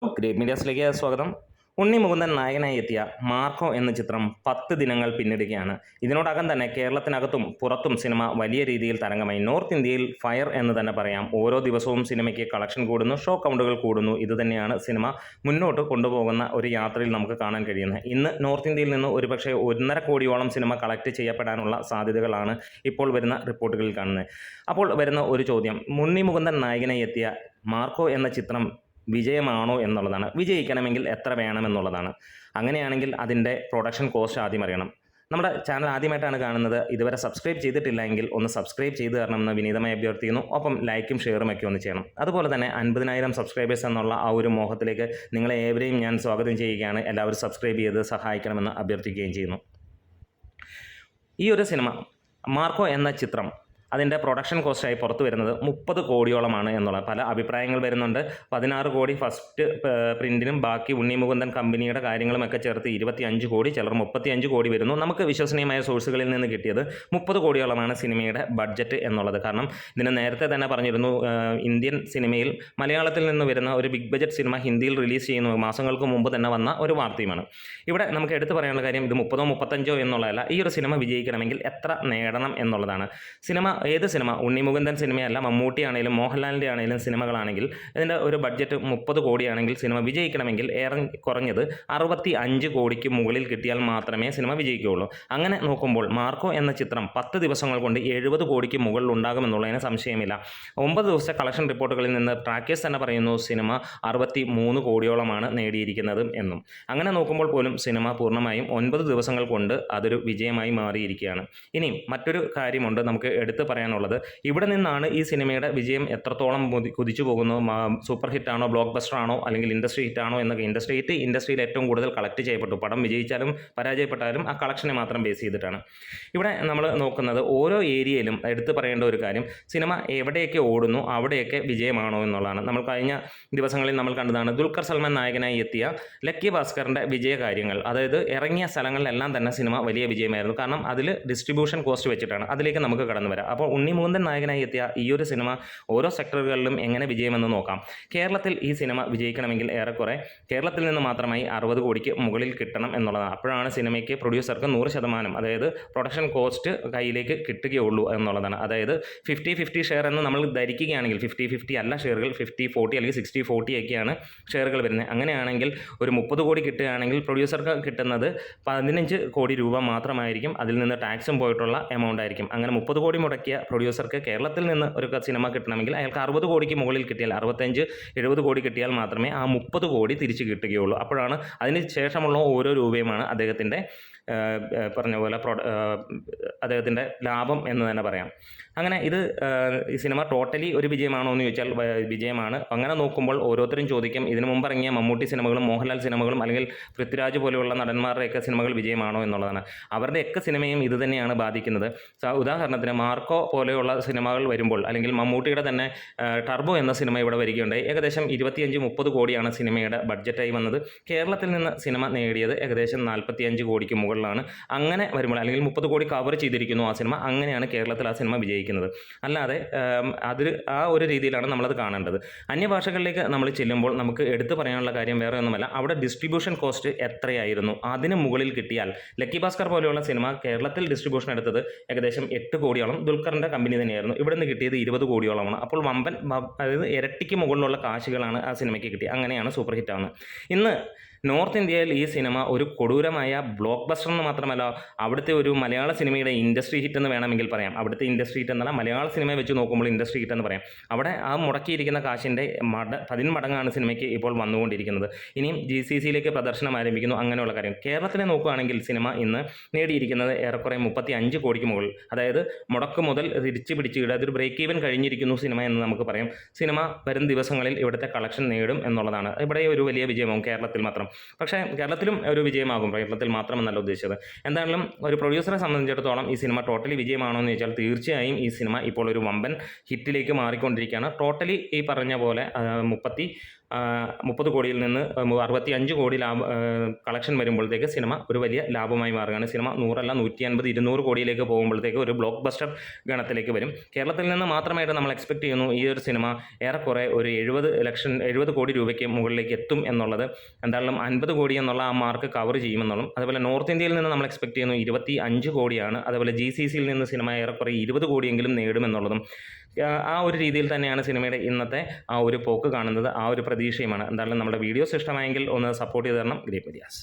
Great മീഡിയാസിലേക്ക് സ്വാഗതം. ഉണ്ണി മുകുന്ദൻ നായകനായി എത്തിയ മാർക്കോ എന്ന ചിത്രം 10 ദിനങ്ങൾ പിന്നിടുകയാണ്. ഇതിനോടകം തന്നെ കേരളത്തിനകത്തും പുറത്തും സിനിമ വലിയ രീതിയിൽ തരംഗമായി. നോർത്ത് ഇന്ത്യയിൽ ഫയർ എന്ന് തന്നെ പറയാം. ഓരോ ദിവസവും സിനിമയ്ക്ക് കളക്ഷൻ കൂടുന്നു, ഷോ കൗണ്ടുകൾ കൂടുന്നു. ഇതുതന്നെയാണ് സിനിമ മുന്നോട്ട് കൊണ്ടുപോകുന്ന ഒരു യാത്രയിൽ നമുക്ക് കാണാൻ കഴിയുന്നത്. ഇന്ന് നോർത്ത് ഇന്ത്യയിൽ നിന്ന് ഒരുപക്ഷെ 1.5 കോടിയോളം സിനിമ കളക്ട് ചെയ്യപ്പെടാനുള്ള സാധ്യതകളാണ് ഇപ്പോൾ വരുന്ന റിപ്പോർട്ടുകളിൽ കാണുന്നത്. അപ്പോൾ വരുന്ന ഒരു ചോദ്യം, ഉണ്ണി മുകുന്ദൻ നായകനായി എത്തിയ മാർക്കോ എന്ന ചിത്രം വിജയമാണോ എന്നുള്ളതാണ്. വിജയിക്കണമെങ്കിൽ എത്ര വേണമെന്നുള്ളതാണ്. അങ്ങനെയാണെങ്കിൽ അതിൻ്റെ പ്രൊഡക്ഷൻ കോസ്റ്റ് ആദ്യം അറിയണം. നമ്മുടെ ചാനൽ ആദ്യമായിട്ടാണ് കാണുന്നത്, ഇതുവരെ സബ്സ്ക്രൈബ് ചെയ്തിട്ടില്ല എങ്കിൽ ഒന്ന് സബ്സ്ക്രൈബ് ചെയ്ത് തരണമെന്ന് വിനീതമായി അഭ്യർത്ഥിക്കുന്നു. ഒപ്പം ലൈക്കും ഷെയറും ഒക്കെ ഒന്ന് ചെയ്യണം. അതുപോലെ തന്നെ 50,000 സബ്സ്ക്രൈബേഴ്സ് എന്നുള്ള ആ ഒരു മോഹത്തിലേക്ക് നിങ്ങളെ ഏവരെയും ഞാൻ സ്വാഗതം ചെയ്യുകയാണ്. എല്ലാവരും സബ്സ്ക്രൈബ് ചെയ്ത് സഹായിക്കണമെന്ന് അഭ്യർത്ഥിക്കുകയും ചെയ്യുന്നു. ഈ ഒരു സിനിമ മാർക്കോ എന്ന ചിത്രം അതിൻ്റെ പ്രൊഡക്ഷൻ കോസ്റ്റായി പുറത്തു വരുന്നത് 30 കോടിയോളമാണ് എന്നുള്ള പല അഭിപ്രായങ്ങൾ വരുന്നുണ്ട്. 16 കോടി ഫസ്റ്റ് പ്രിൻറ്റിനും ബാക്കി ഉണ്ണി മുകുന്ദൻ കമ്പനിയുടെ കാര്യങ്ങളുമൊക്കെ ചേർത്ത് 25 കോടി, ചിലർ 35 കോടി വരുന്നു. നമുക്ക് വിശ്വസനീയമായ സോഴ്സുകളിൽ നിന്ന് കിട്ടിയത് 30 കോടിയോളമാണ് സിനിമയുടെ ബഡ്ജറ്റ് എന്നുള്ളത്. കാരണം ഇതിന് നേരത്തെ തന്നെ പറഞ്ഞിരുന്നു, ഇന്ത്യൻ സിനിമയിൽ മലയാളത്തിൽ നിന്ന് വരുന്ന ഒരു ബിഗ് ബഡ്ജറ്റ് സിനിമ ഹിന്ദിയിൽ റിലീസ് ചെയ്യുന്ന മാസങ്ങൾക്ക് മുമ്പ് തന്നെ വന്ന ഒരു വാർത്തയുമാണ്. ഇവിടെ നമുക്ക് എടുത്തു പറയാനുള്ള കാര്യം ഇത് 30 35 എന്നുള്ളതല്ല, ഈ ഒരു സിനിമ വിജയിക്കണമെങ്കിൽ എത്ര നേടണം എന്നുള്ളതാണ്. ഏത് സിനിമ, ഉണ്ണി മുകുന്ദൻ സിനിമയല്ല, മമ്മൂട്ടി ആണെങ്കിലും മോഹൻലാലിൻ്റെ ആണെങ്കിലും സിനിമകളാണെങ്കിൽ ഇതിൻ്റെ ഒരു ബഡ്ജറ്റ് 30 കോടിയാണെങ്കിൽ സിനിമ വിജയിക്കണമെങ്കിൽ ഏറെ കുറഞ്ഞത് 65 കോടിക്ക് മുകളിൽ കിട്ടിയാൽ മാത്രമേ സിനിമ വിജയിക്കുകയുള്ളൂ. അങ്ങനെ നോക്കുമ്പോൾ മാർക്കോ എന്ന ചിത്രം 10 ദിവസങ്ങൾ കൊണ്ട് 70 കോടിക്ക് മുകളിൽ ഉണ്ടാകുമെന്നുള്ളതിന് സംശയമില്ല. 9 ദിവസത്തെ കളക്ഷൻ റിപ്പോർട്ടുകളിൽ നിന്ന് ട്രാക്കേഴ്സ് തന്നെ പറയുന്നു സിനിമ 63 കോടിയോളമാണ് നേടിയിരിക്കുന്നത് എന്നും. അങ്ങനെ നോക്കുമ്പോൾ പോലും സിനിമ പൂർണ്ണമായും 9 ദിവസങ്ങൾ കൊണ്ട് അതൊരു വിജയമായി മാറിയിരിക്കുകയാണ്. ഇനി മറ്റൊരു കാര്യമുണ്ട് നമുക്ക് എടുത്ത് പറയാനുള്ളത്. ഇവിടെ നിന്നാണ് ഈ സിനിമയുടെ വിജയം എത്രത്തോളം കുതിച്ചു പോകുന്നു, സൂപ്പർ ഹിറ്റാണോ, ബ്ലോക്ക് ബസ്റ്റർ ആണോ, അല്ലെങ്കിൽ ഇൻഡസ്ട്രി ഹിറ്റാണോ എന്നൊക്കെ. ഇൻഡസ്ട്രിയിൽ ഏറ്റവും കൂടുതൽ കളക്ട് ചെയ്യപ്പെട്ടു. പടം വിജയിച്ചാലും പരാജയപ്പെട്ടാലും ആ കളക്ഷനെ മാത്രം ബേസ് ചെയ്തിട്ടാണ്. ഇവിടെ നമ്മൾ നോക്കുന്നത് ഓരോ ഏരിയയിലും എടുത്തു പറയേണ്ട ഒരു കാര്യം, സിനിമ എവിടെയൊക്കെ ഓടുന്നു അവിടെയൊക്കെ വിജയമാണോ എന്നുള്ളതാണ്. നമ്മൾ കഴിഞ്ഞ ദിവസങ്ങളിൽ നമ്മൾ കണ്ടതാണ് ദുൽഖർ സൽമാൻ നായകനായി എത്തിയ ലക്കി ഭാസ്കറിൻ്റെ വിജയ കാര്യങ്ങൾ. അതായത് ഇറങ്ങിയ സ്ഥലങ്ങളിലെല്ലാം തന്നെ സിനിമ വലിയ വിജയമായിരുന്നു. കാരണം അതിൽ ഡിസ്ട്രിബ്യൂഷൻ കോസ്റ്റ് വെച്ചിട്ടാണ്. അതിലേക്ക് നമുക്ക് കടന്നു വരാം. അപ്പോൾ ഉണ്ണി മുകുന്ദൻ നായകനായി എത്തിയ ഈ ഒരു സിനിമ ഓരോ സെക്ടറുകളിലും എങ്ങനെ വിജയമെന്ന് നോക്കാം. കേരളത്തിൽ ഈ സിനിമ വിജയിക്കണമെങ്കിൽ ഏറെക്കുറെ കേരളത്തിൽ നിന്ന് മാത്രമായി 60 കോടിക്ക് മുകളിൽ കിട്ടണം എന്നുള്ളതാണ്. അപ്പോഴാണ് സിനിമയ്ക്ക് പ്രൊഡ്യൂസർക്ക് 100%, അതായത് പ്രൊഡക്ഷൻ കോസ്റ്റ് കയ്യിലേക്ക് കിട്ടുകയുള്ളൂ എന്നുള്ളതാണ്. അതായത് 50-50 ഷെയർ എന്ന് നമ്മൾ ധരിക്കുകയാണെങ്കിൽ 50-50 അല്ല ഷെയറുകൾ, 50-40 അല്ലെങ്കിൽ 60-40 ഒക്കെയാണ് ഷെയറുകൾ വരുന്നത്. അങ്ങനെയാണെങ്കിൽ ഒരു 30 കോടി കിട്ടുകയാണെങ്കിൽ പ്രൊഡ്യൂസർക്ക് കിട്ടുന്നത് 15 കോടി രൂപ മാത്രമായിരിക്കും. അതിൽ നിന്ന് ടാക്സും പോയിട്ടുള്ള എമൗണ്ട് ആയിരിക്കും. അങ്ങനെ 30 കോടി മുടക്കിയ പ്രൊഡ്യൂസർക്ക് കേരളത്തിൽ നിന്ന് ഒരു സിനിമ കിട്ടണമെങ്കിൽ അയാൾക്ക് 60 കോടിക്ക് മുകളിൽ കിട്ടിയാൽ, 65-70 കോടി കിട്ടിയാൽ മാത്രമേ ആ 30 കോടി തിരിച്ച് കിട്ടുകയുള്ളൂ. അപ്പോഴാണ് അതിന് ശേഷമുള്ള ഓരോ രൂപയുമാണ് അദ്ദേഹത്തിൻ്റെ പറഞ്ഞ പോലെ അദ്ദേഹത്തിൻ്റെ ലാഭം എന്ന് തന്നെ പറയാം. അങ്ങനെ ഈ സിനിമ ടോട്ടലി ഒരു വിജയമാണോ എന്ന് ചോദിച്ചാൽ വിജയമാണ്. അങ്ങനെ നോക്കുമ്പോൾ ഓരോരുത്തരും ചോദിക്കും, ഇതിനു മുമ്പ് ഇറങ്ങിയ മമ്മൂട്ടി സിനിമകളും മോഹൻലാൽ സിനിമകളും അല്ലെങ്കിൽ പൃഥ്വിരാജ് പോലെയുള്ള നടന്മാരുടെയൊക്കെ സിനിമകൾ വിജയമാണോ എന്നുള്ളതാണ്. അവരുടെയൊക്കെ സിനിമയും ഇത് തന്നെയാണ് ബാധിക്കുന്നത്. ഉദാഹരണത്തിന് മാർക്കോ പോലെയുള്ള സിനിമകൾ വരുമ്പോൾ, അല്ലെങ്കിൽ മമ്മൂട്ടിയുടെ തന്നെ ടർബോ എന്ന സിനിമ ഇവിടെ വരികയുണ്ടായി. ഏകദേശം 25-30 കോടിയാണ് സിനിമയുടെ ബഡ്ജറ്റായി വന്നത്. കേരളത്തിൽ നിന്ന് സിനിമ നേടിയത് ഏകദേശം 45 കോടിക്ക് മുകളിലാണ്. അങ്ങനെ വരുമ്പോൾ, അല്ലെങ്കിൽ 30 കോടി കവർ ചെയ്തിരിക്കുന്നു ആ സിനിമ. അങ്ങനെയാണ് കേരളത്തിൽ ആ സിനിമ വിജയിക്കുന്നത്. അല്ലാതെ ആ ഒരു രീതിയിലാണ് നമ്മളത് കാണേണ്ടത്. അന്യഭാഷകളിലേക്ക് നമ്മൾ ചെല്ലുമ്പോൾ നമുക്ക് എടുത്തു പറയാനുള്ള കാര്യം വേറെ ഒന്നുമല്ല, അവിടെ ഡിസ്ട്രിബ്യൂഷൻ കോസ്റ്റ് എത്രയായിരുന്നു, അതിന് മുകളിൽ കിട്ടിയാൽ. ലക്കി ഭാസ്കർ പോലെയുള്ള സിനിമ കേരളത്തിൽ ഡിസ്ട്രിബ്യൂഷൻ എടുത്തത് ഏകദേശം 8 കോടിയോളം ദുൽഖറിൻ്റെ കമ്പനി തന്നെയായിരുന്നു. ഇവിടെ നിന്ന് കിട്ടിയത് 20 കോടിയോളമാണ്. അപ്പോൾ വമ്പൻ, അതായത് ഇരട്ടിക്ക് മുകളിലുള്ള കാശുകളാണ് ആ സിനിമയ്ക്ക് കിട്ടിയത്. അങ്ങനെയാണ് സൂപ്പർ ഹിറ്റാവുന്നത്. ഇന്ന് നോർത്ത് ഇന്ത്യയിൽ ഈ സിനിമ ഒരു കൊടൂരമായ ബ്ലോക്ക് ബസ്റ്റർ എന്ന് മാത്രമല്ല, അവിടുത്തെ ഒരു മലയാള സിനിമയുടെ ഇൻഡസ്ട്രി ഹിറ്റ് എന്ന് വേണമെങ്കിൽ പറയാം. അവിടുത്തെ ഇൻഡസ്ട്രി ഹിറ്റ് എന്നല്ല, മലയാള സിനിമയെ വെച്ച് നോക്കുമ്പോൾ ഇൻഡസ്ട്രി ഹിറ്റ് എന്ന് പറയാം. അവിടെ ആ മുടക്കിയിരിക്കുന്ന കാശിൻ്റെ 10 മടങ്ങാണ് സിനിമയ്ക്ക് ഇപ്പോൾ വന്നുകൊണ്ടിരിക്കുന്നത്. ഇനിയും GCCയിലേക്ക് പ്രദർശനം ആരംഭിക്കുന്നു. അങ്ങനെയുള്ള കാര്യം കേരളത്തിലെ നോക്കുകയാണെങ്കിൽ സിനിമ ഇന്ന് നേടിയിരിക്കുന്നത് ഏറെക്കുറെ 35 കോടിക്ക് മുകളിൽ. അതായത് മുടക്ക് മുതൽ തിരിച്ച് പിടിച്ചിടുക, അതൊരു ബ്രേക്ക് ഈവൻ കഴിഞ്ഞിരിക്കുന്നു സിനിമ എന്ന് നമുക്ക് പറയാം. സിനിമ വരും ദിവസങ്ങളിൽ ഇവിടുത്തെ കളക്ഷൻ നേടും എന്നുള്ളതാണ് ഇവിടെ ഒരു വലിയ വിജയമാവും കേരളത്തിൽ മാത്രം. പക്ഷേ കേരളത്തിലും ഒരു വിജയമാകും, കേരളത്തിൽ മാത്രമെന്നല്ല ഉദ്ദേശിച്ചത്. എന്തായാലും ഒരു പ്രൊഡ്യൂസറെ സംബന്ധിച്ചിടത്തോളം ഈ സിനിമ ടോട്ടലി വിജയമാണോ എന്ന് ചോദിച്ചാൽ തീർച്ചയായും ഈ സിനിമ ഇപ്പോൾ ഒരു വമ്പൻ ഹിറ്റിലേക്ക് മാറിക്കൊണ്ടിരിക്കുകയാണ്. ടോട്ടലി ഈ പറഞ്ഞ പോലെ 30 കോടിയിൽ നിന്ന് 65 കോടി കളക്ഷൻ വരുമ്പോഴത്തേക്ക് സിനിമ ഒരു വലിയ ലാഭമായി മാറുകയാണ്. സിനിമ 100 അല്ല 150, 200 കോടിയിലേക്ക് പോകുമ്പോഴത്തേക്ക് ഒരു ബ്ലോക്ക് ബസ്റ്റർ ഗണത്തിലേക്ക് വരും. കേരളത്തിൽ നിന്ന് മാത്രമായിട്ട് നമ്മൾ എക്സ്പെക്ട് ചെയ്യുന്നു ഈ ഒരു സിനിമ ഏറെക്കുറെ ഒരു 70 കോടി രൂപയ്ക്ക് മുകളിലേക്ക് എത്തും എന്നുള്ളത്. എന്തായാലും 50 കോടി എന്നുള്ള ആ മാർക്ക് കവർ ചെയ്യുമെന്നുള്ളതും. അതുപോലെ നോർത്ത് ഇന്ത്യയിൽ നിന്ന് നമ്മൾ എക്സ്പെക്ട് ചെയ്യുന്നു 25 കോടിയാണ്. അതുപോലെ GCCയിൽ നിന്ന് സിനിമ ഏറെക്കുറെ 20 കോടിയെങ്കിലും നേടുമെന്നുള്ളതും. ആ ഒരു രീതിയിൽ തന്നെയാണ് സിനിമയുടെ ഇന്നത്തെ ആ ഒരു പോക്ക് കാണുന്നത്. ആ ഒരു പ്രതീക്ഷയുമാണ്. എന്തായാലും നമ്മുടെ വീഡിയോസ് ഇഷ്ടമായെങ്കിൽ ഒന്ന് സപ്പോർട്ട് ചെയ്ത് തരണം. Great medias.